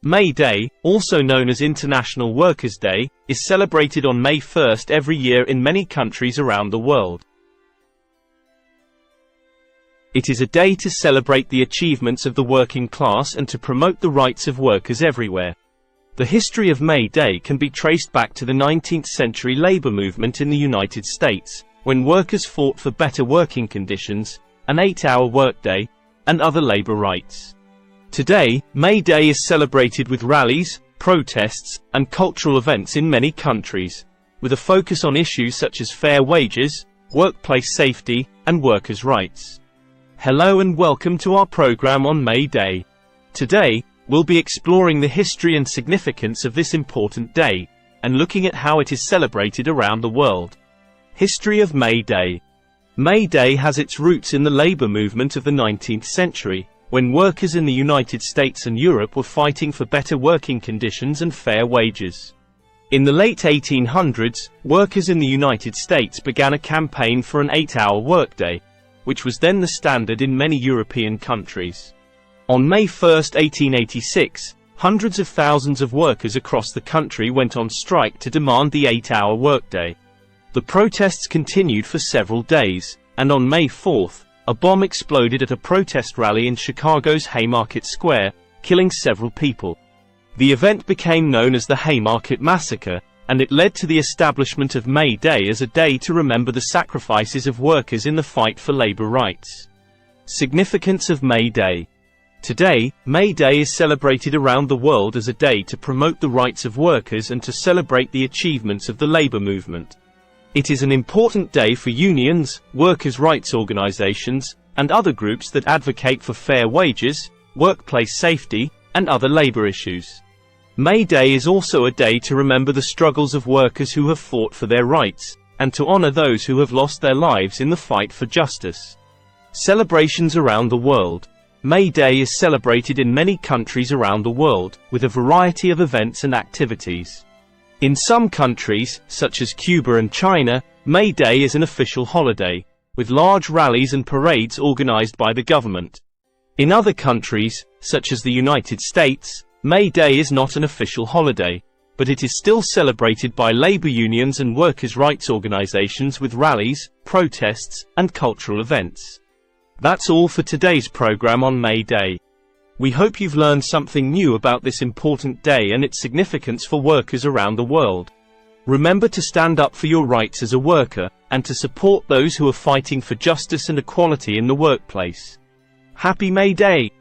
May Day, also known as International Workers' Day, is celebrated on May 1st every year in many countries around the world. It is a day to celebrate the achievements of the working class and to promote the rights of workers everywhere. The history of May Day can be traced back to the 19th century labor movement in the United States, when workers fought for better working conditions, an 8-hour workday, and other labor rights. Today, May Day is celebrated with rallies, protests, and cultural events in many countries, with a focus on issues such as fair wages, workplace safety, and workers' rights. Hello and welcome to our program on May Day. Today, we'll be exploring the history and significance of this important day, and looking at how it is celebrated around the world. History of May Day. May Day has its roots in the labor movement of the 19th century, when workers in the United States and Europe were fighting for better working conditions and fair wages. In the late 1800s, workers in the United States began a campaign for an 8-hour workday, which was then the standard in many European countries. On May 1, 1886, hundreds of thousands of workers across the country went on strike to demand the 8-hour workday. The protests continued for several days, and on May 4, a bomb exploded at a protest rally in Chicago's Haymarket Square, killing several people. The event became known as the Haymarket Massacre, and it led to the establishment of May Day as a day to remember the sacrifices of workers in the fight for labor rights. Significance of May Day. Today, May Day is celebrated around the world as a day to promote the rights of workers and to celebrate the achievements of the labor movement. It is an important day for unions, workers' rights organizations, and other groups that advocate for fair wages, workplace safety, and other labor issues. May Day is also a day to remember the struggles of workers who have fought for their rights, and to honor those who have lost their lives in the fight for justice. Celebrations around the world. May Day is celebrated in many countries around the world, with a variety of events and activities. In some countries, such as Cuba and China, May Day is an official holiday, with large rallies and parades organized by the government. In other countries, such as the United States, May Day is not an official holiday, but it is still celebrated by labor unions and workers' rights organizations with rallies, protests, and cultural events. That's all for today's program on May Day. We hope you've learned something new about this important day and its significance for workers around the world. Remember to stand up for your rights as a worker, and to support those who are fighting for justice and equality in the workplace. Happy May Day!